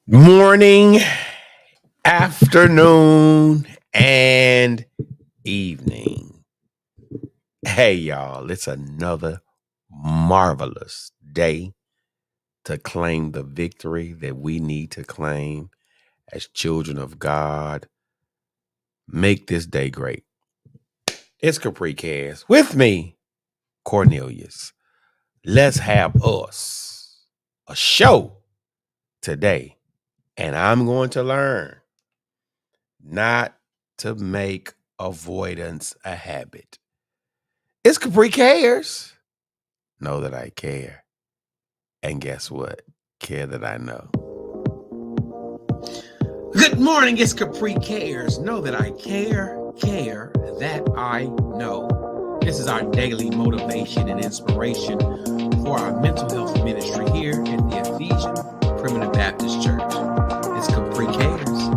Morning, afternoon, and evening. Hey, y'all, it's another marvelous day to claim the victory that we need to claim as children of God. Make this day great. It's Capri Cares with me, Cornelius. Let's have us a show today, and I'm going to learn not to make avoidance a habit. It's Capri Cares. Know that I care. And guess what? Care that I know. Good morning, it's Capri Cares. Know that I care that I know. This is our daily motivation and inspiration for our mental health ministry here at the Ephesian Primitive Baptist Church. It's Capri Cares.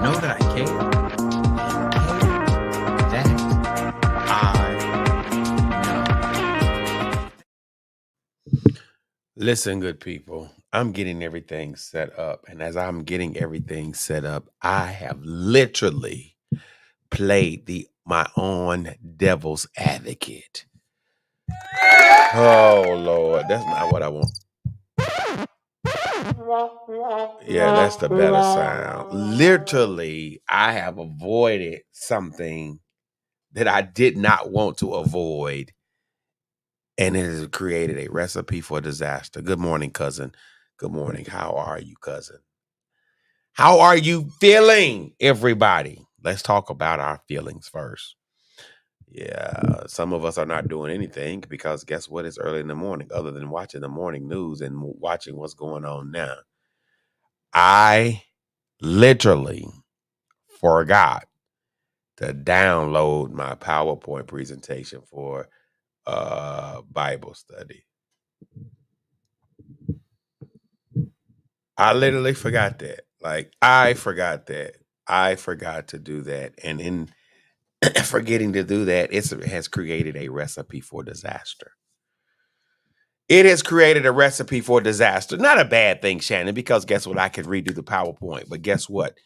Know that I care. Listen, good people, I'm getting everything set up. And as I'm getting everything set up, I have literally played my own devil's advocate. Oh, Lord, that's not what I want. Yeah, that's the better sound. Literally, I have avoided something that I did not want to avoid. And it has created a recipe for disaster. Good morning, cousin. Good morning. How are you, cousin? How are you feeling, everybody? Let's talk about our feelings first. Yeah, some of us are not doing anything because guess what? It's early in the morning, other than watching the morning news and watching what's going on now. I literally forgot to download my PowerPoint presentation for Bible study. I literally forgot that. Like, I forgot that. I forgot to do that. And in forgetting to do that, it has created a recipe for disaster. It has created a recipe for disaster. Not a bad thing, Shannon, because guess what? I could redo the PowerPoint. But guess what?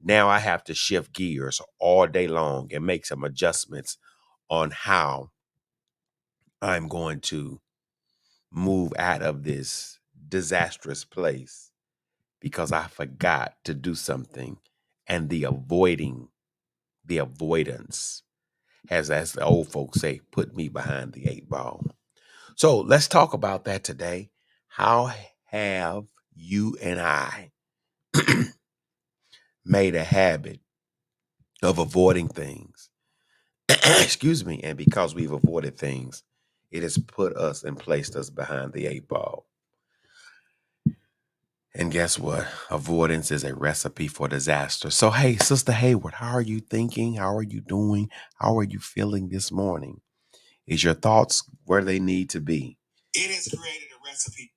Now I have to shift gears all day long and make some adjustments on how I'm going to move out of this disastrous place because I forgot to do something. And the avoidance has, as the old folks say, put me behind the eight ball. So let's talk about that today. How have you and I made a habit of avoiding things? Excuse me. And because we've avoided things, it has put us and placed us behind the eight ball. And guess what? Avoidance is a recipe for disaster. So, hey, Sister Hayward, how are you thinking? How are you doing? How are you feeling this morning? Is your thoughts where they need to be? It has created a recipe.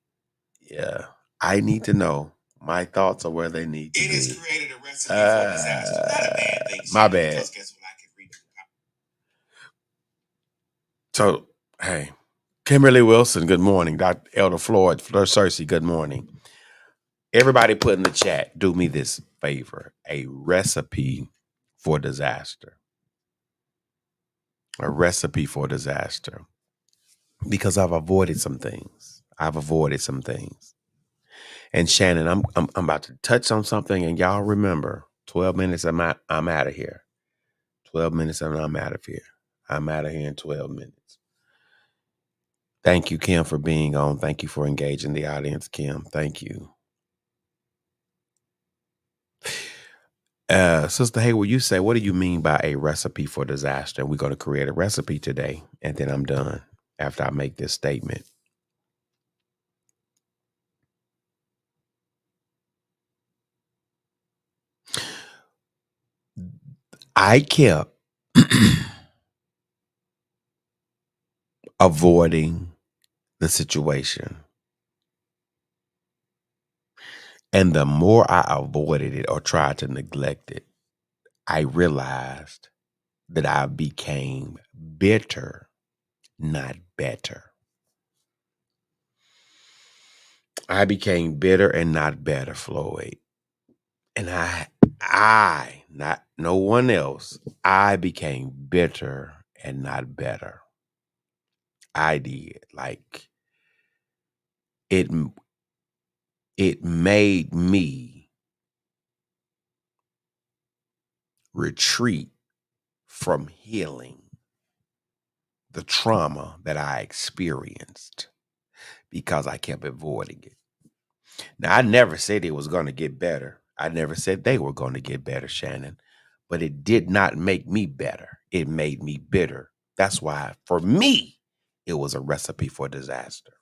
Yeah, I need to know. My thoughts are where they need to be. It has created a recipe for disaster. Not a bad thing. My bad. Guess what? I can read. So, hey, Kimberly Wilson, good morning. Dr. Elder Floyd, Fleur Cersei, good morning. Everybody put in the chat, do me this favor, a recipe for disaster. A recipe for disaster. Because I've avoided some things. And Shannon, I'm about to touch on something, and y'all remember, 12 minutes, I'm out of here. 12 minutes and I'm out of here. I'm out of here in 12 minutes. Thank you, Kim, for being on. Thank you for engaging the audience, Kim. Thank you. Sister Hayward, you say, what do you mean by a recipe for disaster? We're going to create a recipe today, and then I'm done after I make this statement. I kept avoiding the situation. And the more I avoided it or tried to neglect it, I realized that I became bitter, not better. I became bitter and not better, Floyd. And I, not no one else, I became bitter and not better. I did. Like it it made me retreat from healing the trauma that I experienced because I kept avoiding it. Now, I never said it was going to get better. I never said they were going to get better, Shannon, but it did not make me better. It made me bitter. That's why, for me, it was a recipe for disaster.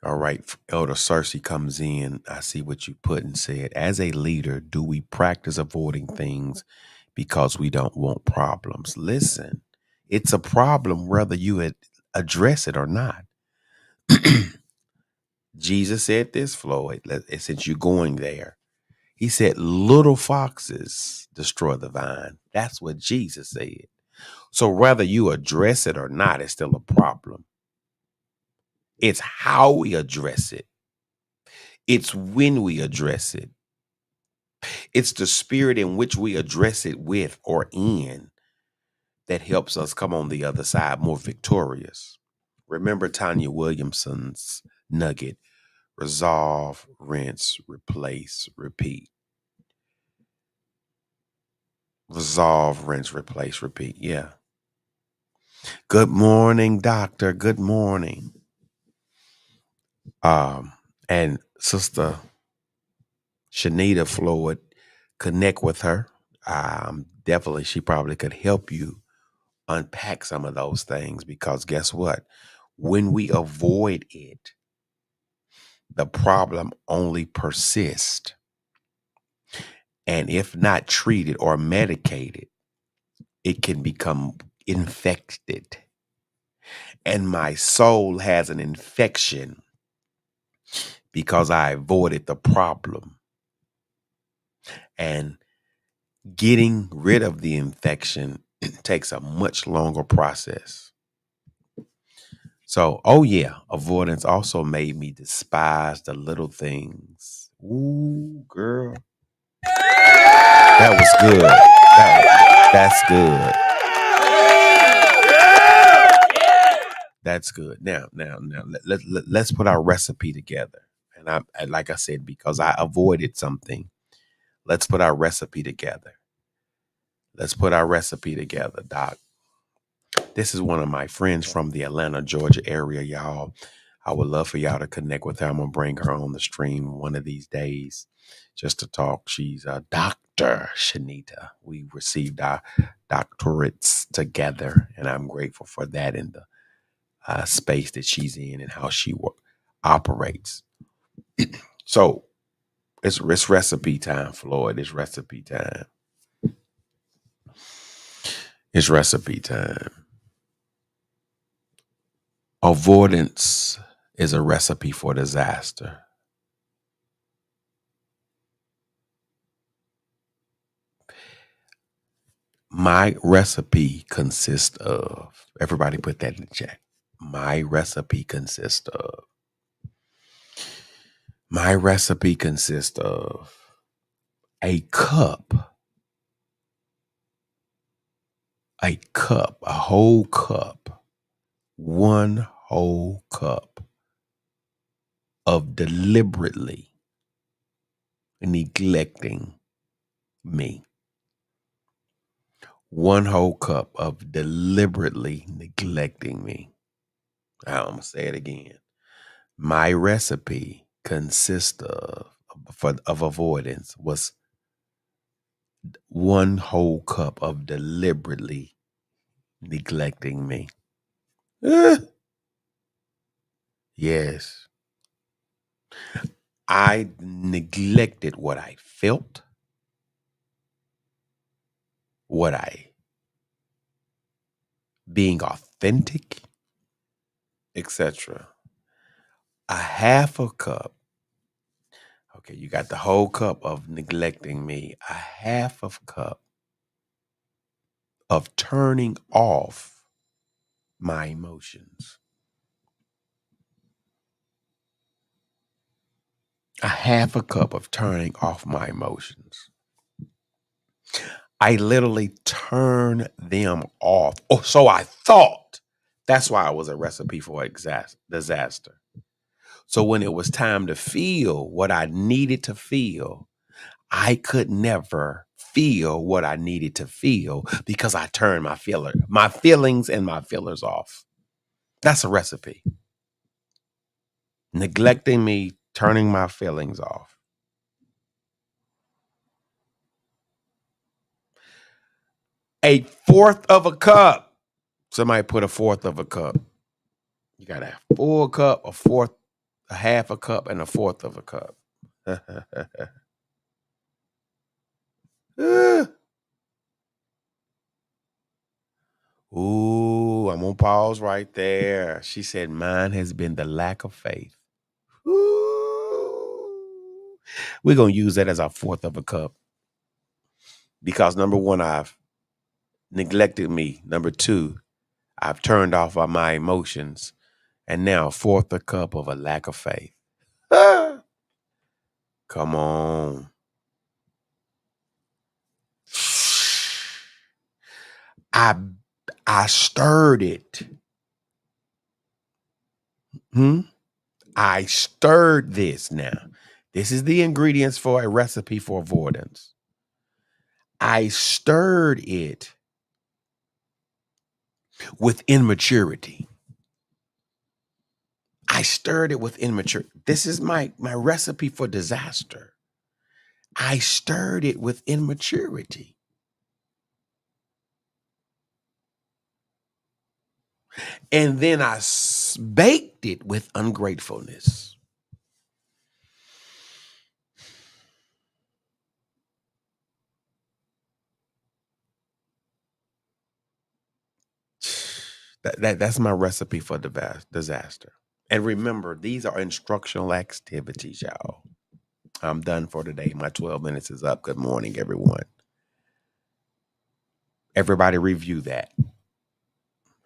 All right, Elder Cersei comes in. I see what you put and said. As a leader, do we practice avoiding things because we don't want problems? Listen, it's a problem whether you address it or not. Jesus said this, Floyd, since you're going there. He said, little foxes destroy the vine. That's what Jesus said. So whether you address it or not, it's still a problem. It's how we address it. It's when we address it. It's the spirit in which we address it with or in that helps us come on the other side more victorious. Remember Tanya Williamson's nugget: resolve, rinse, replace, repeat. Resolve, rinse, replace, repeat. Yeah. Good morning, doctor. Good morning. And Sister Shanita Floyd, connect with her. Definitely, she probably could help you unpack some of those things, because guess what? When we avoid it, the problem only persists. And if not treated or medicated, it can become infected. And my soul has an infection because I avoided the problem. And getting rid of the infection takes a much longer process. So, oh yeah, avoidance also made me despise the little things. Ooh, girl. That was good. That's good. That's good. Now, let's put our recipe together. And like I said, because I avoided something, let's put our recipe together. Let's put our recipe together, Doc. This is one of my friends from the Atlanta, Georgia area, y'all. I would love for y'all to connect with her. I'm going to bring her on the stream one of these days just to talk. She's a Dr. Shanita. We received our doctorates together, and I'm grateful for that in the space that she's in and how she operates. So it's recipe time, Floyd. It's recipe time. It's recipe time. Avoidance is a recipe for disaster. My recipe consists of, everybody put that in the chat. My recipe consists of, my recipe consists of a cup, a whole cup, one whole cup of deliberately neglecting me. One whole cup of deliberately neglecting me. I'm going to say it again. My recipe consists of avoidance was one whole cup of deliberately neglecting me. Eh, yes. I neglected what I felt, what I being authentic, etc. A half a cup. Okay, you got the whole cup of neglecting me. A half of cup of turning off my emotions. a half a cup of turning off my emotions. I literally turn them off. Oh, so I thought. That's why it was a recipe for disaster. So when it was time to feel what I needed to feel, I could never feel what I needed to feel because I turned my feelings and my feelers off. That's a recipe. Neglecting me, turning my feelings off. A fourth of a cup. Somebody put a fourth of a cup. You got a full cup, a fourth, a half a cup, and a fourth of a cup. Ooh, I'm gonna pause right there. She said, mine has been the lack of faith. Ooh. We're gonna use that as our fourth of a cup. Because number one, I've neglected me. Number two, I've turned off of my emotions. And now, fourth a cup of a lack of faith. Ah, come on. I I stirred it. I stirred this now. This is the ingredients for a recipe for avoidance. I stirred it with immaturity. I stirred it with immaturity. This is my recipe for disaster. I stirred it with immaturity. And then I baked it with ungratefulness. That's my recipe for disaster. And remember, these are instructional activities, y'all. I'm done for today. My 12 minutes is up. Good morning, everyone. Everybody review that.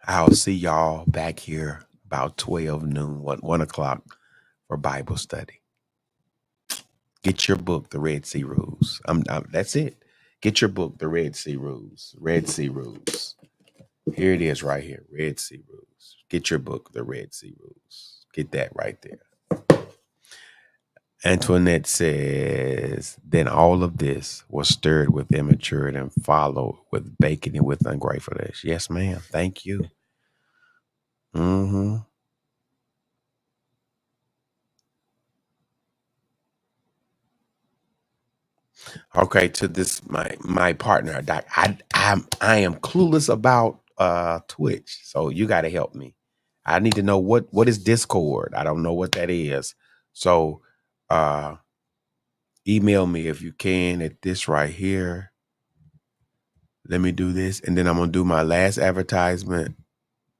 I'll see y'all back here about 12 noon, 1 o'clock for Bible study. Get your book, The Red Sea Rules. That's it. Get your book, The Red Sea Rules. Red Sea Rules. Here it is right here. Red Sea Rules. Get your book, The Red Sea Rules. Get that right there. Antoinette says, then all of this was stirred with immaturity and followed with baking it with ungratefulness. Yes, ma'am. Thank you. Mm-hmm. Okay, to this my partner, Doc. I am clueless about Twitch, so you got to help me. I need to know what is Discord. I don't know what that is. So uh email me if you can at this right here. Let me do this, and then I'm gonna do my last advertisement,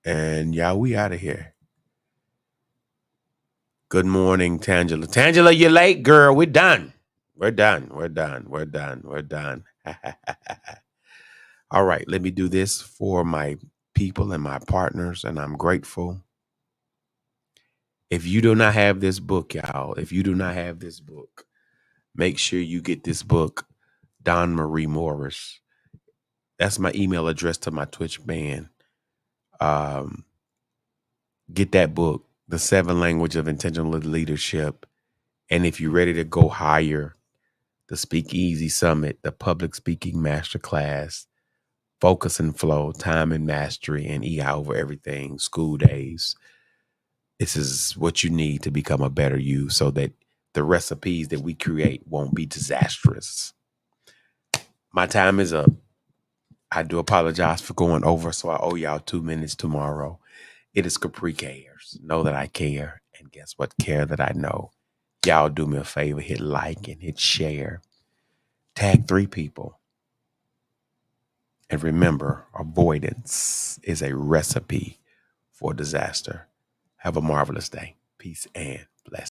and y'all, we out of here. Good morning, Tangela. Tangela, you're late, girl. We're done. We're done. We're done. We're done. We're done. All right, let me do this for my people and my partners, and I'm grateful. If you do not have this book, y'all, if you do not have this book, make sure you get this book, Don Marie Morris. That's my email address to my Twitch band. Um, get that book, The Seven Language of Intentional Leadership. And if you're ready to go higher, the Speak Easy Summit, the Public Speaking Masterclass, Focus and Flow, Time and Mastery, and EI Over Everything, School Days. This is what you need to become a better you so that the recipes that we create won't be disastrous. My time is up. I do apologize for going over, so I owe y'all 2 minutes tomorrow. It is Capri Cares. Know that I care. And guess what? Care that I know. Y'all do me a favor. Hit like and hit share. Tag 3 people. And remember, avoidance is a recipe for disaster. Have a marvelous day. Peace and